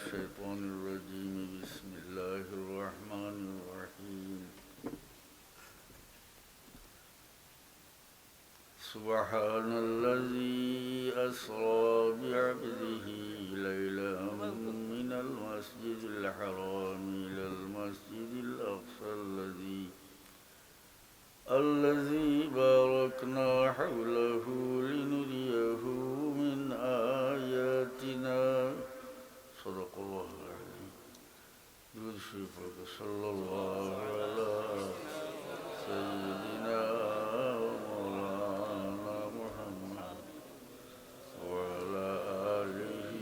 الشيطان الرجيم بسم الله الرحمن الرحيم سبحان الذي أسرى بعبده ليلا من المسجد الحرام إلى المسجد الأقصى الذي باركنا حوله لنريه من آياتنا صدق الله العظيم. صلى الله على سيدنا مولانا محمد وعلى آله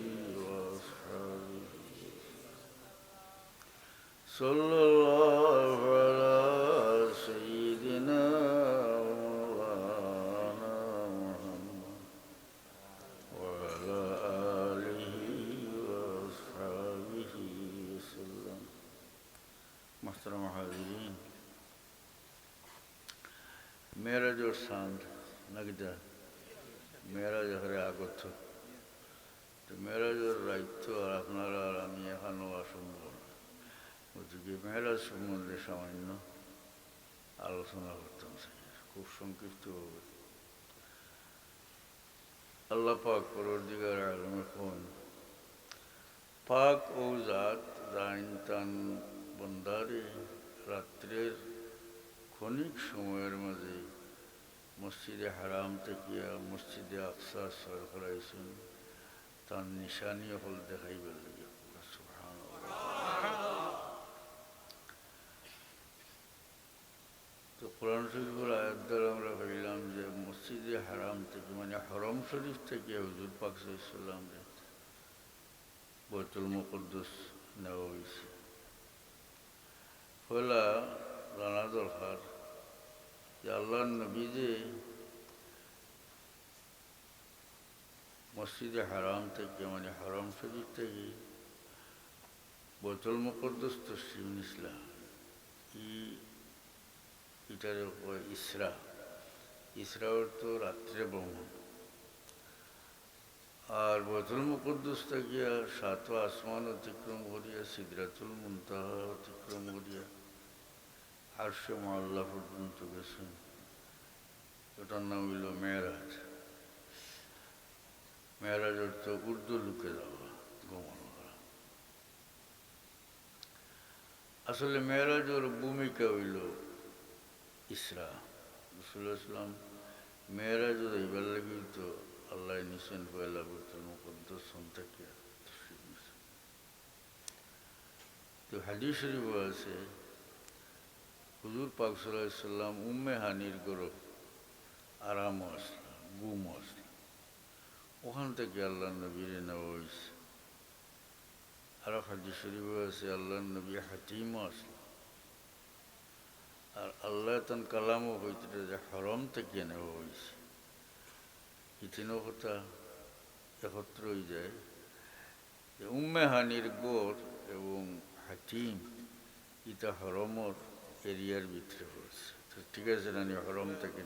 وأصحابه صلى الله على سيدنا مولانا محمد وعلى آله وأصحابه وسلم. محترم حاضرین، মেরাজ ওর সান্দ নাকিদা মেরাজ হরে আগত তো মেরাজ ওর রাইত্য আর আপনারা আর আমি এখানেও অসম্ভব গতিকে মেরাজ সম্বন্ধে সামান্য আলোচনা করতাম খুব সংক্ষিপ্ত হবে। আল্লাহ পাক পরওয়ারদিগার আলমে কোন পাক ও জাত জাইন তান বন্দারে রাত্রের ক্ষণিক সময়ের মাঝে মসজিদে হারাম থেকে মসজিদে আকসা সর করাইছেন তার নিশানি হল দেখাইবার লাগে। তো কোরআন শরীফের আয়াত দ্বারা আমরা ভাবিলাম যে মসজিদে হারাম থেকে মানে হরম শরীফ থেকে হুজুর পাক সাল্লাল্লাহু আলাইহি ওয়াসাল্লাম বাইতুল মুকদ্দাস নেওয়া হয়েছে। পয়লা জানা দরকার যে আল্লাহর নবী যে মসজিদে হারাম থেকে মানে হরম শরীফ থেকে বাইতুল মুকদ্দাস তশরিফ নিছিলেন, এটার ইসরা অর্থ রাত্রে ভ্রমণ। আর বাইতুল মুকদ্দাস থেকে সাত আসমান অতিক্রম করিয়া সিদরাতুল মুনতাহা অতিক্রম করিয়া আরশে মুআল্লা পর্যন্ত গেছেন। এটার নাম হইল মেরাজ। মেরাজ অর্থ উর্দু লুকে যাওয়া, গমন করা। আসলে মেরাজের ভূমিকা হইল ইসরা। রাসূলুল্লাহ সাল্লাল্লাহু আলাইহি ওয়াসাল্লাম মেরাজ যাইবার লাগি তো আল্লাহ নিছেন পয়লা বাইতুল মুকদ্দাস থেকে। তো হাদিস শরীফ আছে হুজুর পাক সাল্লাল্লাহু আলাইহি ওয়াসাল্লাম উম্মে হানির গরব আরাম আসলা গুম আসলা, ওখান থেকে আল্লাহ নবীর নেওয়া হয়েছে। আরো হাদিস শরীফ আছে আল্লাহ নবী হাতিম আসলা, আর আল্লাহ তান কালামও হইতে যে হরম থেকে নেওয়া হয়েছে। এই তিনও কথা একত্র হয়ে যায় যে উম্মে হানির গোর এবং হাতিম ইটা হরমর এরিয়ার ভিতরে পড়ছে। তো ঠিক আছে না, হরম থেকে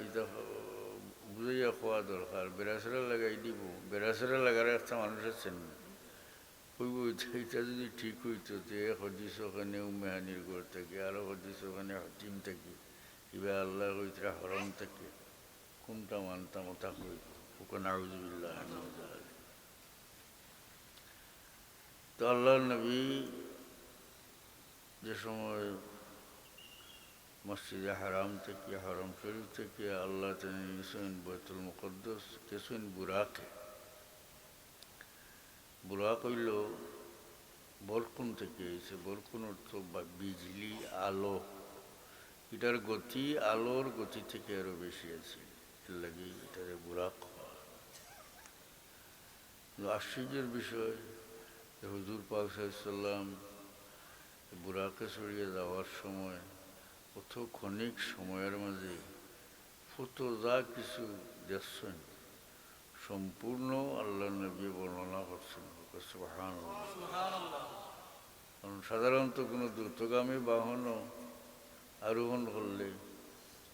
এটা বুঝাইয়া খাওয়া দরকার। বেড়াচেরা লাগাই দিব, বেড়াচেরা লাগার একটা মানুষ আছেন কইব এটা যদি ঠিক হইতো যে হদিস ওখানে উম্মে হানির গোর থেকে আরো হদিস ওখানে হাতিম থেকে এবার আল্লাহ কইতরা হরম থেকে কোনটা মানতাম ওটা কইব ওখানে আউযুবিল্লাহ। তো আল্লাহ নবী যে সময় মসজিদে হারাম থেকে হরম শরীফ থেকে আল্লাহ নিয়েছেন বাইতুল মুকদ্দাস গেছেন বুরাকে। বুরাক হইল বরকুন থেকে এসে, বরকুন অর্থ বিজলি আলো, এটার গতি আলোর গতি থেকে আরো বেশি আছে, এর লাগে এটারে বুরাক হওয়া। আশ্চর্যের বিষয় হুজুর পাক সাল্লাল্লাহু আলাইহি ওয়াসাল্লাম বুরাকে চড়িয়ে যাওয়ার সময় কত ক্ষণিক সময়ের মাঝে কত যা কিছু দেখছেন সম্পূর্ণ আল্লাহ নবী বর্ণনা করছেন। সুবহানাল্লাহ। কারণ সাধারণত কোনো দ্রুতগামী বাহনও আরোহণ করলে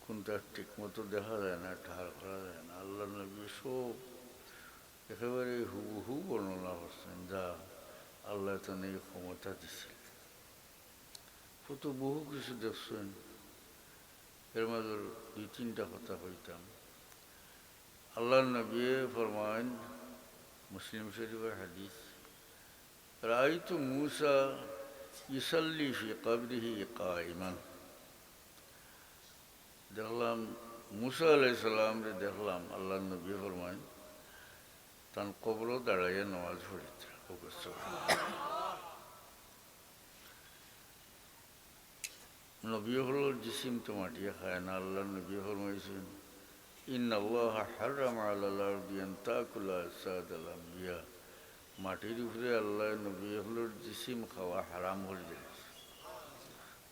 কোনটা ঠিক মতো দেখা যায় না, ঠাড় করা যায় না। আল্লাহ নবী সব একেবারে হুবহু বর্ণনা করছেন যা আল্লাহ তান এই ক্ষমতা দিছিল। কত বহু কিছু দেখছেন। এর মাঝে দুই তিনটা কথা কইতাম। আল্লাহ নবী ফরমান, মুসলিম শরীফের হাদিস, রাআইতু মূসা ইসাল্লি ফি কবরিহি কাইমান। দেখলাম মূসা আলাইহিস সালামরে দেখলাম, আল্লাহ নবী ফরমান তান কবরও দাঁড়াইয়া নামাজ পড়িত। নবী হলোর জিসিম তো মাটিয়ে খায় না। আল্লাহ নবী ফরমাইছেন, ইন্নাল্লাহ হারামা আলাল আরদি আন তাকুলা আজসাদাল আমবিয়া। মাটির উপরে আল্লাহ নবী হলোর জিসিম খাওয়া হারাম হয়ে দিয়েছে।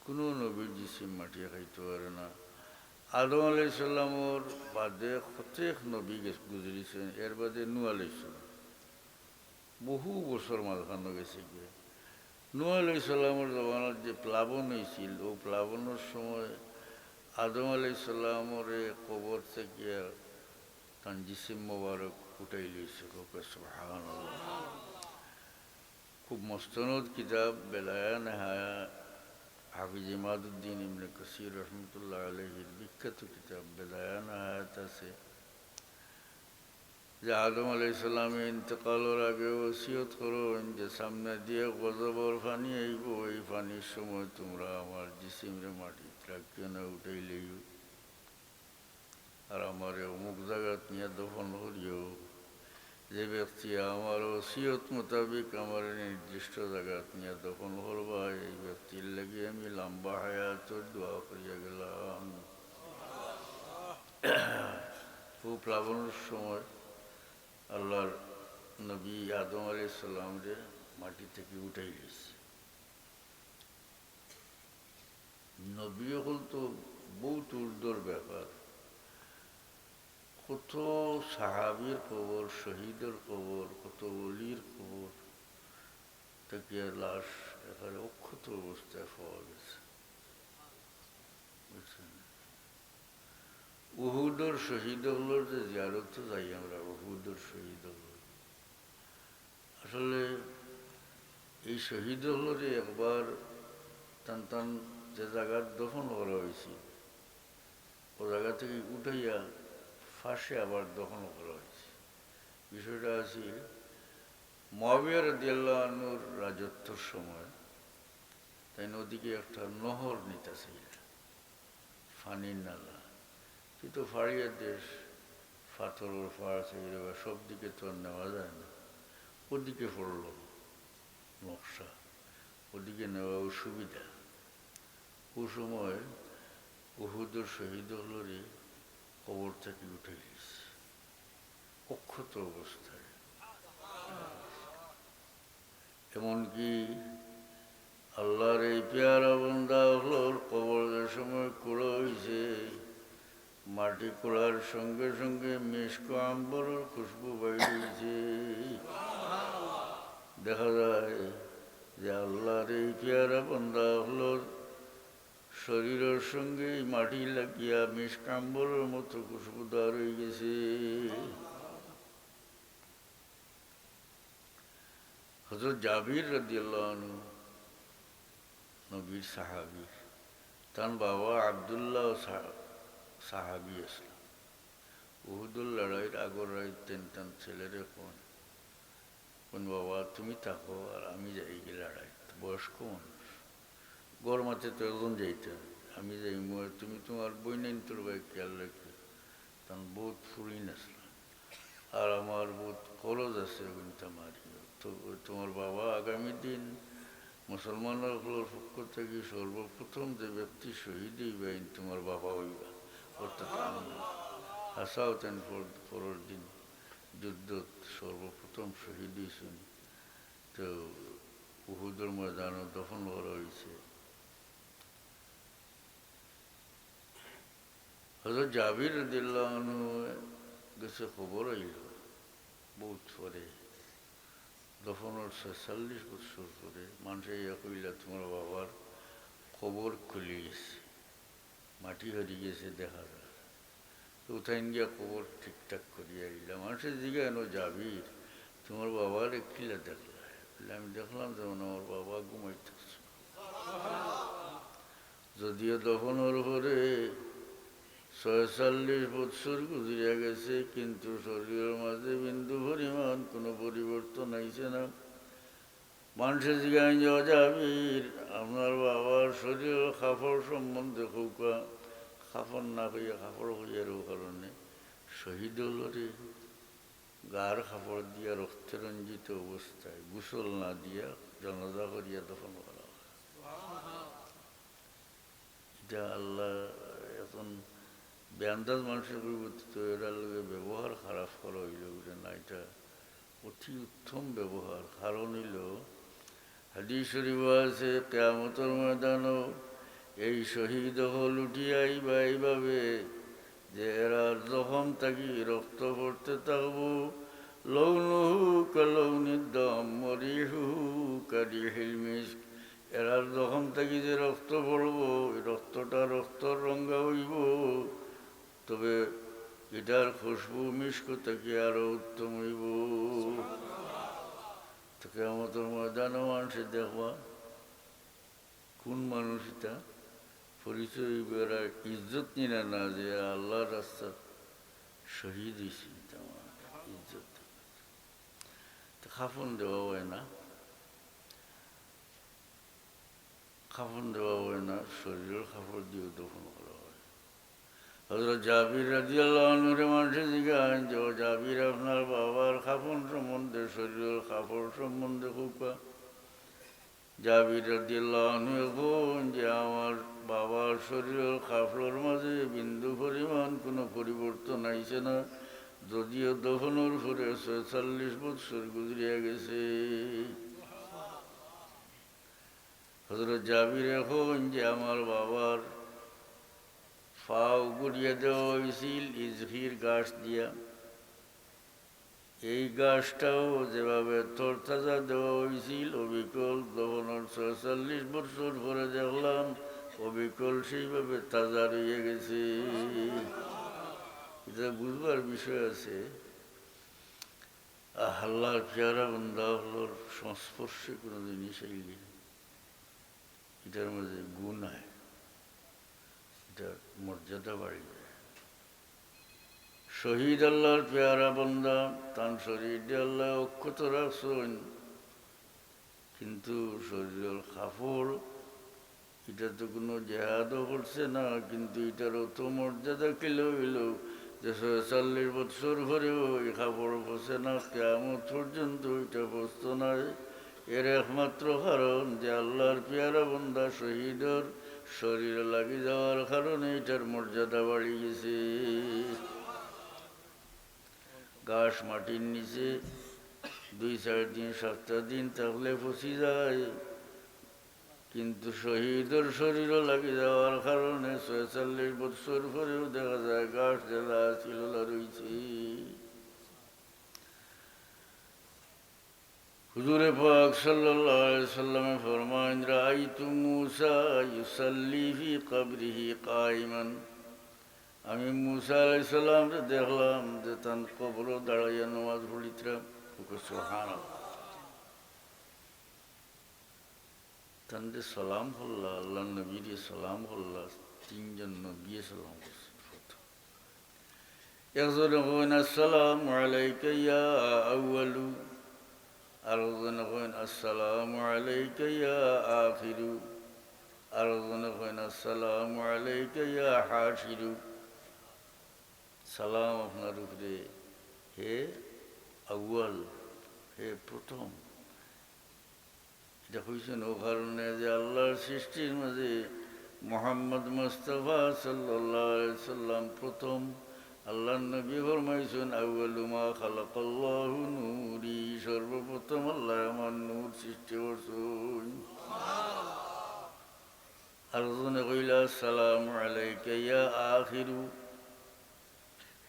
কোনো নবীর জিসিম মাটিয়ে খাইতে পারে না। আদম আলাইহিস সালামর বাদে প্রত্যেক নবী গুজরিছেন, এর বাদে নূহ আলাইহিস সালাম বহু বছর মাঝখানো গেছে গিয়ে। নূহ আলাইহিস সালামের জমানার যে প্লাবন হয়েছিল, ও প্লাবনের সময় আদম আলাইহিস সালামের কবর থেকে তান জিসিম মোবারক উঠাই লইছে। সুবহানাল্লাহ। খুব মস্তনদ কিতাব বেলায়া নেহায়া হাফিজ ইমাদুদ্দিন ইবনে কাসির রহমতুল্লাহ আলাইহির বিখ্যাত কিতাব বেলায়া নেহায়াত আছে যে আদম আলাইহিস সালামের ইন্তেকালের আগে ওসিয়ত করুন যে সামনে দিয়ে গজবর পানি আইব, এই পানির সময় তোমরা আমার জিসিমরে মাটি রাখিও না, উঠাই লইও, আর আমার অমুক জায়গাত নিয়ে দফন করিও। যে ব্যক্তি আমার ওসিয়ত মোতাবিক আমার নির্দিষ্ট জায়গাত নিয়ে দফন করবা, এই ব্যক্তির লাগে আমি লম্বা হায়াতের দোয়া করিয়া গেলাম। খুব প্লাবনের সময় আল্লাহর নবী আদম আলাইহিস সালামরে মাটি থেকে উঠাই গেছে। নবী হল তো বহুত উর্দর ব্যাপার। কত সাহাবীর কবর, শহীদের কবর, কত ওলির কবর থেকে লাশ এখানে অক্ষত অবস্থায় পাওয়া গেছে। বুঝছেন? উহুদের শহীদ হলোর যে জিয়ারত যাই আমরা, উহুদের শহীদ হল, আসলে এই শহীদ হলরে একবার টান টান যে জায়গার দফন করা হয়েছে, ও জায়গা থেকে উঠাইয়া ফাঁসে আবার দফন করা হয়েছে। বিষয়টা আছে মুআবিয়া রাদিয়াল্লাহু আনহুর রাজত্বর সময় তাই নদীকে একটা নহর নিতেছে, ফানির নালা। কিন্তু ফাড়িয়া দেশ, পাথরের ফাড় থেকে সব দিকে তো আর নেওয়া যায় না। ওদিকে পড়ল নকশা, ওদিকে নেওয়া অসুবিধা। ও সময় উহুদের শহীদ হলরে কবর থেকে উঠে গেছে অক্ষত অবস্থায়। এমনকি আল্লাহর এই পেয়ারা বান্দা হলোর কবরের সময় কুড়ো হয়েছে, মাটি কুড়ার সঙ্গে সঙ্গে মিশক আম্বরের খুশবু বাইরেছে। দেখা যায় যে আল্লাহর এই পেয়ারা বান্দা হলোর শরীরের সঙ্গে মাটি লাগিয়া মিশক আম্বরের মতো খুশবুদার হয়ে গেছে। হযরত জাবির রাদিয়াল্লাহু আনহু নবীর সাহাবী, তার বাবা আব্দুল্লাহ সাহাবী আসল। উহুদের লড়াইয়ের আগর রাত টান ছেলেরে কোন বাবা তুমি থাকো আর আমি যাই গিয়ে লড়াই। বয়স্ক মানুষ, গরমাতে তো একজন যাইতে, আমি যাই, তুমি তোমার বই নেন তোর ভাই খেয়াল রাখি। তখন বহুত ফুরিন আসল, আর আমার বহুত খরচ আছে, মারি। তো তোমার বাবা আগামী দিন মুসলমানের পক্ষ থেকে সর্বপ্রথম যে ব্যক্তি শহীদ হইবেন তোমার বাবা হইবা, অর্থাৎ হাসাওতেন পরের দিন যুদ্ধ সর্বপ্রথম শহীদ হয়েছেন। তো উহুদের ময়দানে দফন করা হয়েছে। হযরত জাবির রাদিয়াল্লাহু আনহু গেছে, খবর হইল বহুত পরে, দফনের ৪৬ বছর পরে মানুষে ইয়া কইলা তোমার বাবার কবর খুলে গেছে, মাটি হারিয়ে গেছে দেখা যায়। উঠাইন গিয়া খবর ঠিকঠাক করিয়া দিলাম। মানুষের দিকে এনো যাবি, তোমার বাবার কিলা দেখলা? আমি দেখলাম যেমন আমার বাবা ঘুমাইতেছে, যদিও দফনের পরে 46 বৎসর গুজরিয়া গেছে, কিন্তু শরীরের মাঝে বিন্দু পরিমাণ কোনো পরিবর্তন আইছে না। মানুষের জিজ্ঞাসা যাওয়া যাবির আপনার বাবার শরীরের কাপড় সম্বন্ধে কৌকা, কাপড় না হইয়া কাপড় হইয়ার কারণে শহীদ হলরে গার কাপড় দিয়া রক্তে রঞ্জিত অবস্থায় গোসল না দিয়া জানাজা করিয়া দফন করা হয়। এটা আল্লাহ এখন বেআন্দাজ মানুষের পরিবর্তিত এটার লোকে ব্যবহার খারাপ করা হইল না, এটা অতি উত্তম ব্যবহার। কারণ হইল হাদিস শরীফ আছে কিয়ামতের ময়দানও এই শহীদ হল উঠিয়া আইবা এইভাবে যে এরা জখম থাকি রক্ত পড়তে থাকবো, লৌনুহু কালৌনির দম মরিহুহু কারিহিল মিস্ক। এরার জখম থাকি যে রক্ত পড়বো, রক্তটা রক্তর রঙা হইব, তবে এটার খুশবু মিস্ক থেকে আরো উত্তম হইব। তো কিয়ামতের ময়দানও মানুষে দেখবা কোন মানুষ এটা পরিচয় বেড়া ইজ্জত নিনা না যে আল্লাহর রাস্তা শহীদ হয়েছে, ইজ্জত খাফন দেওয়া হয় না, খাফন দেওয়া হয় না, শরীরের কাপড় দিয়ে দফন করা হয়। হযরত জাবির রাদিয়াল্লাহু আনহুর মানুষের জিজ্ঞাসা যে জাবির আপনার বাবার কাফন সম্বন্ধে, শরীরের কাপড় সম্বন্ধে খুকা। জাবির রাদিয়াল্লাহু আনহু এখন যে আমার বাবার শরীরের কাপড়ের মাঝে বিন্দু পরিমাণ কোনো পরিবর্তন আইছে না, যদিও দফনের পরে 46 বৎসর গুজরিয়া গেছে। হযরত জাবির এখন যে আমার বাবার ফাও গুড়িয়ে দেওয়া হয়েছিল ইজহির গাছ দিয়া, এই গাছটাও যেভাবে তরতাজা দেওয়া হয়েছিল অবিকল দফনের 46 বছর পরে দেখলাম অবিকল সেইভাবে তাজা রয়ে গেছে। এটা বুঝবার বিষয় আছে। আল্লাহর পেয়ারা বান্দা হলোর সংস্পর্শে কোনো জিনিস আইলে এটার মধ্যে গুণ হয়, এটার মর্যাদা বাড়ি যায়। শহীদ আল্লাহর পেয়ারা বান্দা, তার শরীর আল্লাহ অক্ষত রাখছেন, কিন্তু শরীরের কাপড় এটা তো কোনো জেহাদও করছে না, কিন্তু এটার অত মর্যাদা কিলো হইল যে 46 বৎসর পরেও এই কাপড় বসে না, কিয়ামত পর্যন্ত এটা বসত না। এর একমাত্র কারণ যে আল্লাহর পেয়ারা বান্দা শহীদের শরীরে লাগি যাওয়ার কারণে এটার মর্যাদা বাড়ি গেছে। ঘাস মাটির নিচে 2-4 দিন 7 দিন থাকলে পচি যায়, কিন্তু শহীদের শরীরও লাগে যাওয়ার কারণে 46 বৎসর পরেও দেখা যায় ঘাস জেলা ছিল রয়েছে। হুজুরে পাক সাল্লাল্লাহু আলাইহি সাল্লামে ফরমান রাআইতু মূসা ইউসাল্লি ফি কবরিহি কাইমান, আমি মূসা আলাইহিস সালামকে দেখলাম যে তার কবরে দাঁড়াইয়া নামাজ পড়িতরা। সুবহানাল্লাহ, তান্ডে সালাম হল্লা, আল্লাহ নবীর সালাম হল্লা, 3 জন নবী সালাম করছে। একজন কইন আসসালামু আলাইকা ইয়া আউয়ালু, আরেকজন কইন আসসালামু আলাইকা ইয়া আখিরু, আরেকজন কইন আসসালামু আলাইকা ইয়া হাশিরু। সালাম আপনার উপরে হে আউয়াল, হে প্রথম। এটা হয়েছেন ও কারণে যে আল্লাহর সৃষ্টির মাঝে মুহাম্মদ মুস্তাফা সাল্লাল্লাহু আলাইহি সাল্লাম প্রথম। আল্লাহর নবী ফরমাইছেন আউয়ালু মা খালাকাল্লাহু নূরি, সর্বপ্রথম আল্লাহ আমার নূর সৃষ্টি করছেন। আরেকজনে কইলা আসসালামু আলাইকা ইয়া আখিরু,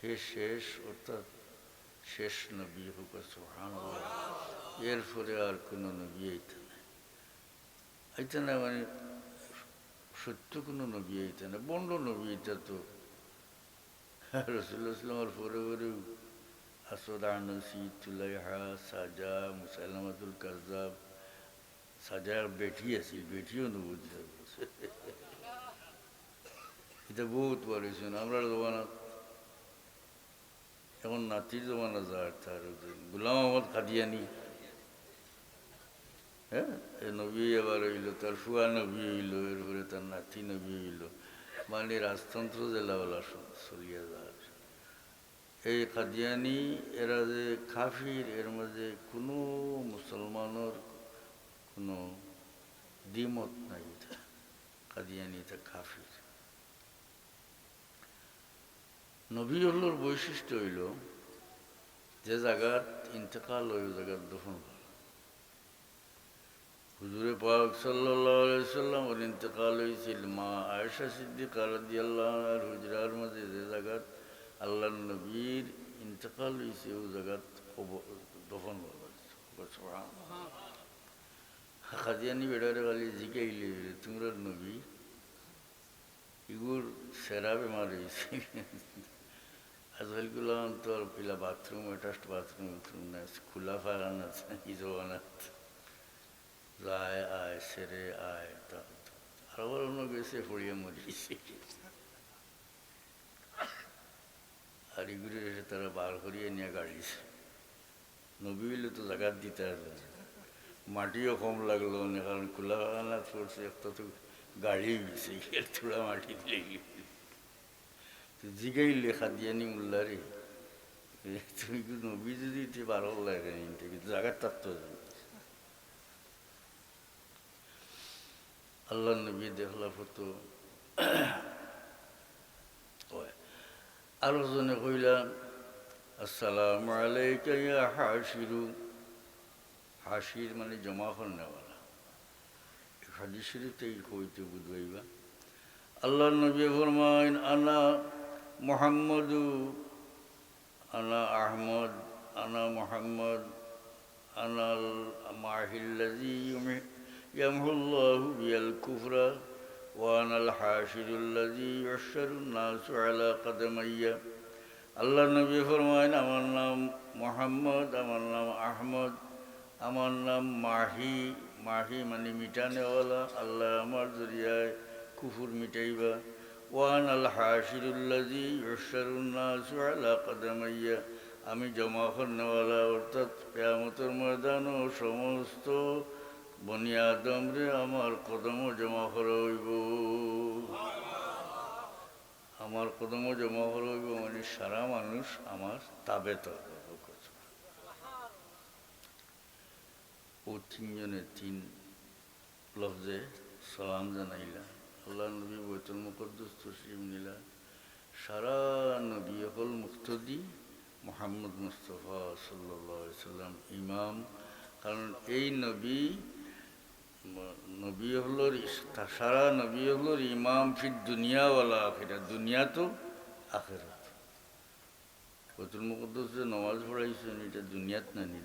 হে শেষ, অর্থাৎ শেষ নবী হোক। সুবহানাল্লাহ, এরপরে আর কোনো নবী আইতে না, মানে সত্য কোনো নবী আইতে না, বন্ড নবী। এটা তো রসুল্লাহ ইসলামের পরে পরেও আসদ আনসি তুলাইহা সাজা মুসাইলামাতুল কাজ্জাব সাজার বেটি আছিল, বেটিও নবুদ এটা বহুত পড়েছেন আমরা জমানাত। এখন নাতির জমানা যার তার গুলাম আহমদ কাদিয়ানি, হ্যাঁ, এ নবী আবার হইল, তার ফুয়া নবী হইল, এরপরে তার নাতি নবী হইল, মানে রাজতন্ত্র জেলাওয়ালা চলিয়া যার। এই কাদিয়ানি এরা যে কাফির, এর মাঝে কোনো মুসলমানের কোনো দ্বিমত নাই। কাদিয়ানি এটা কাফির। নবীউল্লোর বৈশিষ্ট্য হইল যে জায়গাত ইন্তেকাল ওই জায়গার দফন করা। হুজুরে পাক সাল্লাল্লাহু আলাইহি সাল্লাম ওর ইন্তেকাল হয়েছিল মা আয়েশা সিদ্দিকা রাদিয়াল্লাহু আনহার হুজরার মধ্যে, যে জায়গাত আল্লাহর নবীর ইন্তেকাল হয়েছে ওই জায়গাত দফন করা। কাদিয়ানি বেড়ারে খালি জিগাইলে তোমরা নবী এগুর সেরা বেমার হয়েছে। আজকালগুলো তো আর পিলা বাথরুম, অ্যাটাচড বাথরুম না, খোলা ফাঁকা না, এই জমানাত যায় আয় সেরে আয়, আবার অন্য গেছে ফড়িয়ে মরিয়েছে। আর এগুলো এসে তারা বার করিয়ে নিয়ে গাড়িছে। নবী হইলে তো জাগাত দিতে আসবে, মাটিও কম লাগলো না, কারণ খোলা ফাঁকা পড়ছে, একটা তো গাড়ি গেছে, থোড়া মাটি দিলে জিগাইলে খাদিয়ানি মোল্লারে তুমি নবী যদি বারো লাগে জায়গার তাত্ত্ব। আল্লাহ নবী দেখলা ফটো আরো জনে কইলাম আসসালামু আলাইকা ইয়া হাশিরু। হাসির মানে জমা নেওয়ালা। হাদিস শরীফটাই কইতে বুঝবাইবা। আল্লাহ নবী ফরমাইন আনা মুহাম্মদু আনা আহমদ আনা মুহাম্মদ আনাল মাহিল্লাযী ইয়ামহুল্লাহু বিল কুফরা ওয়া আনাল হাশিরুল্লাযী ইউহশারুন নাসু আলা কদমাইয়া। আল্লাহ নবী ফরমাইন আমার নাম মুহাম্মদ, আমার নাম আহমদ, আমার নাম মাহি। মাহি মানে মিটানেওয়ালা, আল্লাহ আমার জরিয়ায় কুফুর মিটাইবা। ওয়ান আল হাশিরুল্লাযী ইউহশারুন নাসু আলা কদমাইয়া, আমি জমা করনেওয়ালা, অর্থাৎ কিয়ামতের ময়দানও সমস্ত বনি আদমরে আমার কদমও জমা করা হইব। আমার কদমও জমা করা হইব মানে সারা মানুষ আমার তাবে তবে। ও তিনজনে তিন লফজে সালাম জানাইলা। আল্লাহ নবী বৈতুল মুকদ্দাস তশরিফ নিলা। সারা নবী হল মুক্তদি মুহাম্মদ মুস্তাফা সাল্লাল্লাহু আলাইহি সাল্লাম ইমাম। কারণ এই নবী নবী হল সারা নবী হল ইমাম ফির দুনিয়া ওয়ালা আখিরাত, দুনিয়া তো আখিরাত। বৈতুল মুকদ্দাস যে নমাজ পড়াইছেন এটা দুনিয়াত নানি,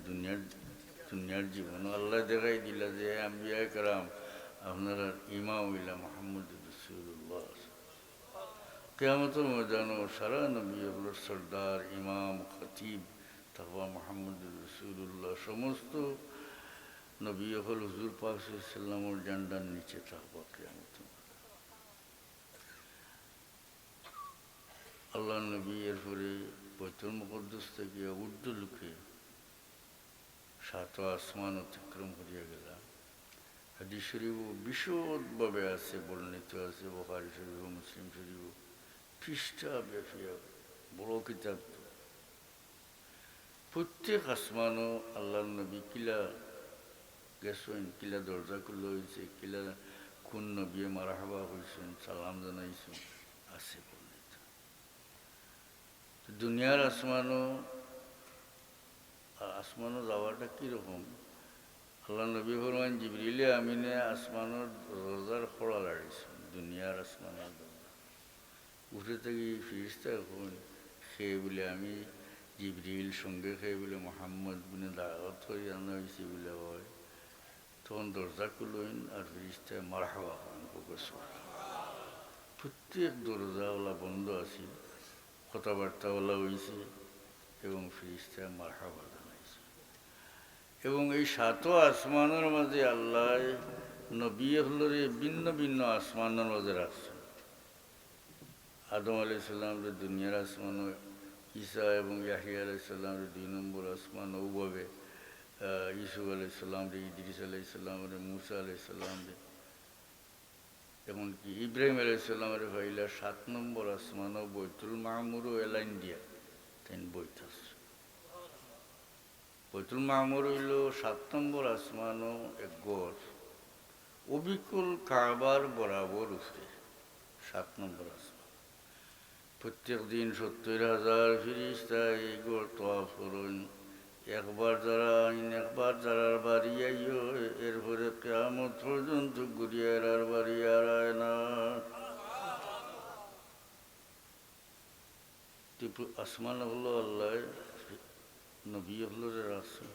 দুনিয়ার জীবন আল্লাহ দেখাই দিলা যে আম্বিয়া কেরাম আপনারা ইমাম হইলা মুহাম্মদ রাসূলুল্লাহ। কিয়ামতের ময়দানে সারা নবী হলোর সর্দার, ইমাম, খতিব তাকওয়া মুহাম্মদ রাসূলুল্লাহ সমস্ত নবী হল হুজুর পাক সাল্লাল্লাহু আলাইহি ওয়াসাল্লামের জান্ডার নিচে থাকবা কিয়ামত। আল্লাহ নবী এরপরে বৈতুল মুকদ্দাস থেকে উর্দু লুকে সাত আসমান অতিক্রম করিয়া গেলাম। হাদিস শরীফ বিশদভাবে আছে, বর্ণিত আছে বুখারী শরীফ, মুসলিম শরীফ, পৃষ্ঠা ব্যাপিয়া বড় কিতাব। প্রত্যেক আসমানও আল্লাহ নবী কিলা গেছেন, কিলা দরজা খুলে হয়েছে, কিলা কোন নবী মারহাবা হয়েছেন, সালাম জানাইছেন, আছে বর্ণিত। দুনিয়ার আসমানও যাওয়াটা কীরকম? আল্লাহ নবী ফরমান জিবরিলে আমিনে আসমানের দরজার খোলা লাড়িয়েছেন, দুনিয়ার আসমানের দরজা। উঠে থেকে ফিরিস্তা এখন খেয়ে বলে আমি জিবরিল, সঙ্গে খেয়ে বলে মোহাম্মদ গুনে দাওয়াত হয়ে আনা হয়েছে বলে হয়। তখন দরজা খুলইন আর ফিরিস্তায় মারহাবা হন। প্রত্যেক দরজাওয়ালা বন্ধ আছিল, কথাবার্তা বলা হয়েছে এবং ফিরিস্তা মারহাবা জানাইছে। এবং এই সাতও আসমানের মাঝে আল্লাহ নবী হলরে ভিন্ন ভিন্ন আসমানের মাঝে রাখছেন। আদম আলাইসাল্লামরে দুনিয়ার আসমান, ঈসা এবং ইয়াহিয়া আলাইসাল্লামরে 2 নম্বর আসমান, ওভাবে ইসুফ আলাইসাল্লামরে, ইদ্রিস আলাইসাল্লামরে, মুসা আলাইসাল্লামরে, এমনকি ইব্রাহিম আলাইসাল্লামের ভাইলা 7 নম্বর আসমানও বৈতুল মামুরও এলাইন দিয়া তেন বইতাস। বৈতুল মামুর হইল 7 নম্বর আসমানও এক গড়, অবিকুল কাবার বরাবর উপরে 7 নম্বর আসমান। প্রত্যেক দিন 70,000 ফিরিস্তা এই গড় তওয়াফ করেন। একবার যারা আইন, একবার যারার বাড়ি আইও, এরপরে কিয়ামত পর্যন্ত ঘুরিয়ে আর বাড়ি আর আয় না। আসমান হলো আল্লাহ নবী হলরে রাসূল,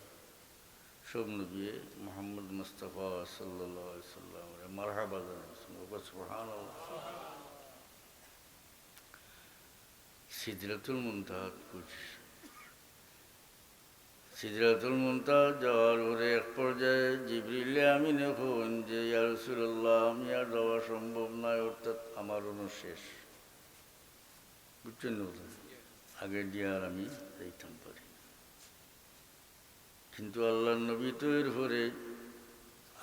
সব নবী মুহাম্মদ মুস্তাফা সাল্লাল্লাহু আলাইহি সাল্লাম মারহাবা জানাইছেন। সুবহানাল্লাহ। সিদরাতুল মুনতাহা খুঁজছে। সিদরাতুল মুনতাহা যাওয়ার পরে এক পর্যায়ে জিবরিল আমিন এখন যে ইয়া রাসূলুল্লাহ, আমি আর যাওয়া সম্ভব নয়, অর্থাৎ আমার অনু শেষ। বুঝছেন? আগে দিয়ে আর আমি যাইতাম পারি। কিন্তু আল্লাহর নবী তো এরপরে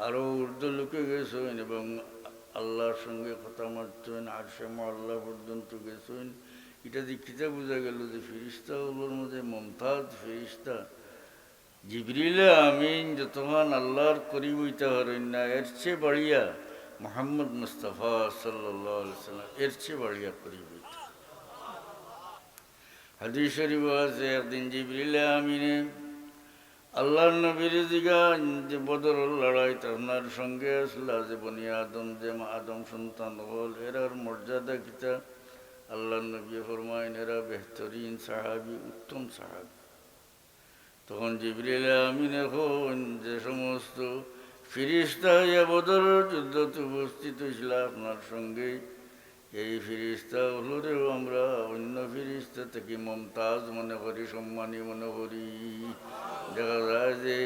আরও ঊর্ধ্ব লোকে গেছেন এবং আল্লাহর সঙ্গে কথা মারছেন, আরশে আল্লাহ পর্যন্ত গেছেন। এটা দীক্ষিতা বোঝা গেল যে ফিরিস্তা ওগুলোর মধ্যে মমতাজ ফিরিস্তা জিবরিল আমিন যতক্ষণ আল্লাহর করিব হইতে পারেন না, এর চেয়ে বাড়িয়া মুহাম্মদ মুস্তাফা সাল্লাল্লাহু আলাইহি সাল্লাম এর চেয়ে বাড়িয়া করিব হইতে। হাদিস শরীফ আছে, একদিন জিবরিল আমিনে আল্লাহর নবীর জিগান যে বদরের লড়াইতে আপনার সঙ্গে আসলা যে বনি আদম, যে আদম সন্তান হল, এরার মর্যাদা কিতা? আল্লাহর নবী ফরমাইন এরা বেহতরিন সাহাবি, উত্তম সাহাবি। তখন জিবরিল আমিন এখন যে সমস্ত ফিরিস্তা ইয়া বদরের যুদ্ধতে উপস্থিত হয়েছিল আপনার সঙ্গে, এই ফিরিস্তা হলেও আমরা অন্য ফিরিস্তা থেকে মমতাজ মনে করি, সম্মানী মনে করি। দেখা যায় যে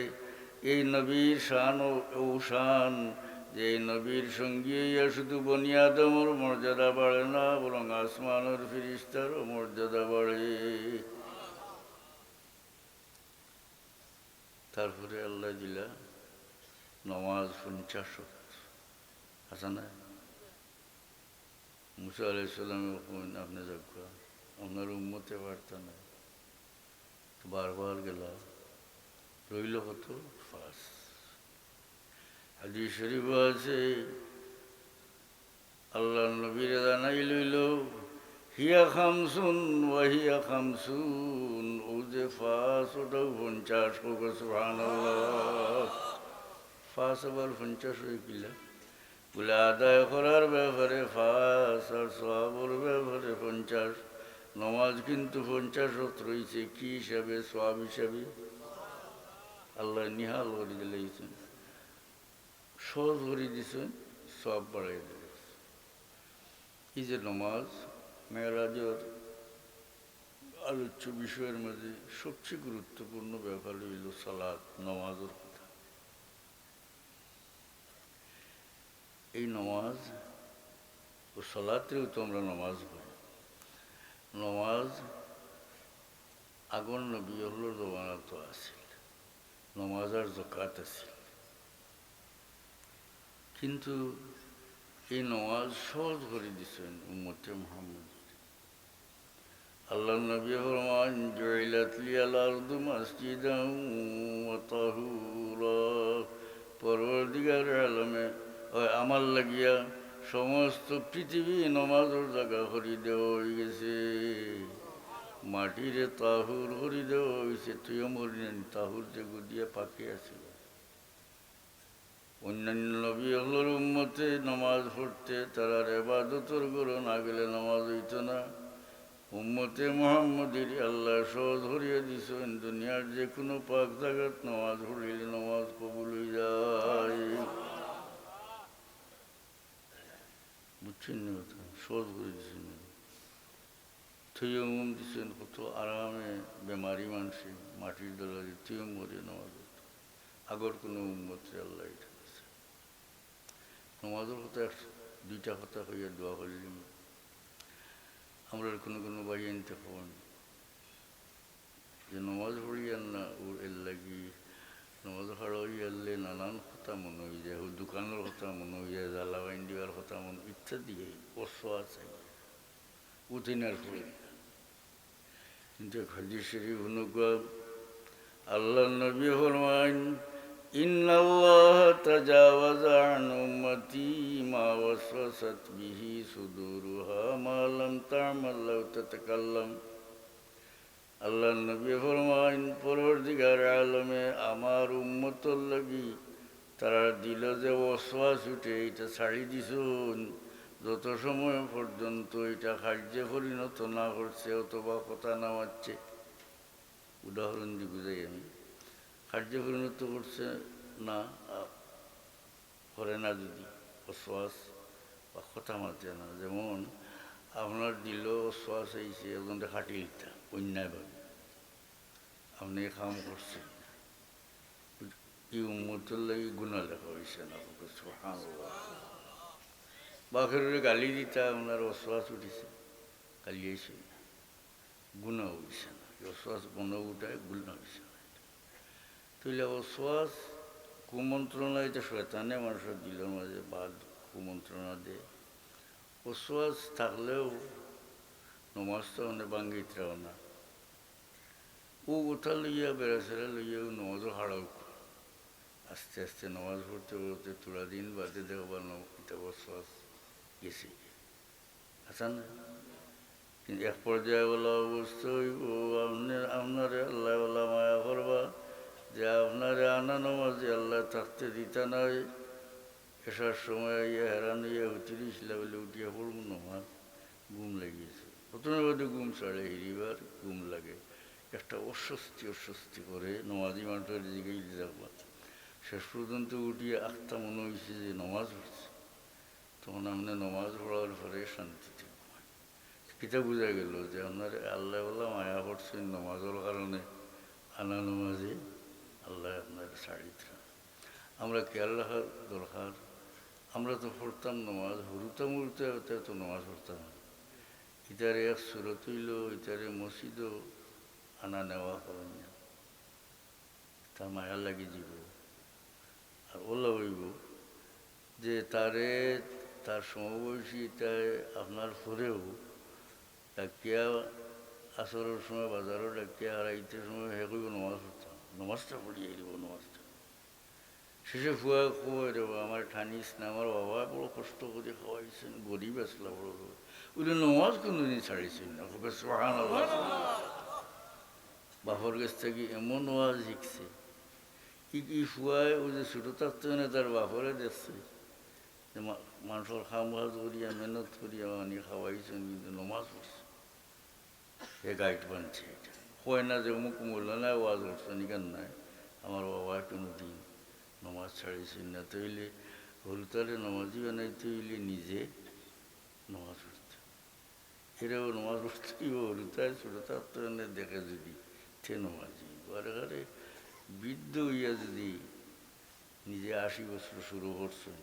এই নবীর শান ও শান, যে এই নবীর সঙ্গে ইয়া শুধু বনি আদমের মর্যাদা বাড়ে না, বরং আসমানের ফিরিস্তারও মর্যাদা বাড়ে। তারপরে আল্লাহ দিলা নমাজ 50 ওয়াক্ত আছে না? মুসা আলাইহিস সালামের আপনি যাক আপনার উম্মতে বার্তা নাই, বারবার গেলা, রইল কত? 5। হাদিস শরীফ আছে আল্লাহ নবীর জানাই লইল হিয়া খামসুন ওয়াহিয়া খামসুন, ও যে 5 ওটাও 50। সুবহানাল্লাহ। 5 আবার 50 হয়ে গেলা বলে আদায় করার ব্যাপারে 5 আর সওয়াবের ব্যাপারে 50। নমাজ কিন্তু 50 ওয়াক্ত রয়েছে, কি হিসাবে? সওয়াব হিসাবে। আল্লাহ নিহাল করে দিলেছেন, সহজ করে দিয়েছেন, সওয়াব বাড়াই দিয়েছেন। এই যে নমাজ, মেরাজের আলোচ্য বিষয়ের মধ্যে সবচেয়ে গুরুত্বপূর্ণ ব্যাপার হইল সালাত, নমাজের কথা। এই নমাজ ও সালাতেও তো আমরা নমাজ পড়ি। নমাজ আগর নবী হল জমানা তো আছিল, নমাজ আর যাকাত আছিল, কিন্তু এই নমাজ সহজ করে দিচ্ছেন উম্মতে মুহাম্মদ। আল্লাহ নবী ফরমান জুইলাত লিয়াল আরদু মাসজিদান ওয়া তাহুরা, পরওয়ারদিগার আলমে আমার লাগিয়া সমস্ত পৃথিবী নমাজের জায়গা হরি দেওয়া হয়ে গেছে, মাটিরে তাহুর হরি দেওয়া হয়েছে। তুইও মরি না, তাহুর যে গুদিয়া পাখি আছিল। অন্যান্য নবী হলোর উম্মতে নমাজ পড়তে তারা ইবাদতের গরো না গেলে নমাজ হইত না। উম্মতে মুহাম্মদের আল্লাহ সহজ হরিয়া দিছেন, দুনিয়ার যে কোনো পাক জায়গাত নমাজ পড়িলে নমাজ কবুল হয়ে যায়। বুঝছেন না? কথা সহজ করে দিছেন। থইও ঘুম দিচ্ছেন কত আরামে বেমারি মানুষে মাটির দলা থইও মরে নমাজ আগর কোনো উম্মতরে আল্লাহ এটা আছে নমাজের কথা দুইটা কথা হইয়া দোয়া করলাম আমরা কোনো কোনো বাড়ি আনতে হন যে নমাজ পড়িয়ান না ওর এর লাগি নমাজ হাড়াই আনলে নানান কথা মনে হয়ে যায় ওর দোকানের কথা মনে হয়ে যায় জ্বালা বাইন দেওয়ার কথা মনে ইত্যাদি অসোয়া চাই উঠিনার পড়ে কিন্তু হাদিস শরীফ অনুগ্রহ আল্লাহ নবী ফরমান ইন্নাল্লাহ তাজাওয়াজা আন উম্মতি মা ওয়াসওয়াসাত বিহি সুদুরুহা মা লাম তা'মাল আও তাতাকাল্লাম আল্লাহ নবী ফরমান পরবর্তীকার আলমে আমার উম্মতর লাগি তারা দিল যে ওয়াসওয়াস উঠে এটা ছাড়ি দিছুন যত সময় পর্যন্ত এটা কার্যে পরিণত না করছে অথবা কথা নামাচ্ছে উদাহরণ দিয়ে বুঝাই আমি কার্যে পরিণত করছে না করে না যদি অশ্বাস বা কথা মানছে না যেমন আপনার দিল অশ্বাস হয়েছে ওখানটা খাটিলটা অন্যায়ভাবে আপনি কাম করছেন এই উম্মতের লাগি গুণা লেখা হয়েছে না বাঘের গালি দিতা আপনার অশ্বাস উঠেছে গালি হয়েছে না গুণা হয়েছে না অশ্বাস বন উঠায় গুণা হয়েছে না তাইলে অশ্বাস কুমন্ত্রণা এটা শয়তানে মানুষের দিলের মাঝে বাদ কুমন্ত্রণা দেয় অশ্বাস থাকলেও নমাজটা অনেক বাঙ্গিতরাও না ও কোথা লইয়া বেড়াছেড়া লইয়া নমাজও হারাও আস্তে আস্তে নমাজ পড়তে পড়তে তোলা দিন বাদে দেখবার এটা অশ্বাস গেছে আচ্ছা না কিন্তু এক পর্যায়ে বলা অবশ্যই ও আপনারে আল্লাহ বলা মায়া করবা যে আপনারে আনা নমাজে আল্লাহ থাকতে দিতা নয় এসার সময় ইয়ে হেরান ইয়ে উঠিয়েছিল বলে উঠিয়া পড়বো নমাজ ঘুম লাগিয়েছে প্রথমে বোধ ঘুম ছাড়ে হিরিবার ঘুম লাগে একটা অস্বস্তি করে নমাজি মানুষের দিকেই দেখবা শেষ পর্যন্ত উঠিয়ে আখটা মনে হয়েছে যে নমাজ পড়ছে তখন আপনি নমাজ পড়ার পরে শান্তিতে ঘুমায় এটা বোঝা গেল যে আপনার আল্লাহ বললাম মায়া পড়ছেন নমাজের কারণে আনা নমাজে আল্লাহ আপনার ছাড়িত আমরা খেয়াল রাখার দরকার আমরা তো পড়তাম নমাজ হরুতাম উড়তে তো নমাজ পড়তাম না ইতারে এক সুরত হইল ইতারে মসজিদও আনা নেওয়া করেন না তার মায়া লাগি যাব আর ওলা হইব যে তার সমবয়সী তাই আপনার পরেও ডাকিয়া আসরের সময় বাজারও ডাকিয়া আড়াইটের সময় হে করব নমাজ পড়তাম নমাজটা পড়িয়ে দিব নমাজটা শেষে ফুয়া খুয়াই দেবো আমার ঠানিস না আমার বাবা বড় কষ্ট করে খাওয়াইছেন গরিব আসলা বড় ওগুলো নমাজ কোনোদিন ছাড়িয়েছেন না সোহান বাপর কাছ থেকে এমন ওয়াজ শিখছে কি ফুয়ায় ও যে ছোটো থাকতে না তার বাপরে দেখছে যে মানুষের খামাজ করিয়া মেহনত করিয়া মানে খাওয়াইছেন কিন্তু নমাজ পড়ছে এ গাইড বানছে এটা হয় না যে অমুক মূল্য না ওয়াজ করছে নিকান নাই আমার বাবা কোনো দিন নমাজ ছাড়িয়েছেন না তৈলে হলুতারে নমাজি বানাইতে হইলে নিজে নমাজ পড়তে এরাও নমাজ পড়তেই হলুতায় ছোটো থাকতে দেখে যদি থে নমাজি ঘরে ঘরে বৃদ্ধ হইয়া যদি নিজে ৮০ বছর শুরু করছেন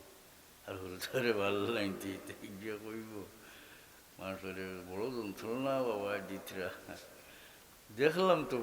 আর হলুতারে ভালো লাইনতে গিয়া কইব মানুষের বড় যন্ত্রণা বাবা দিতরা দেখলাম তো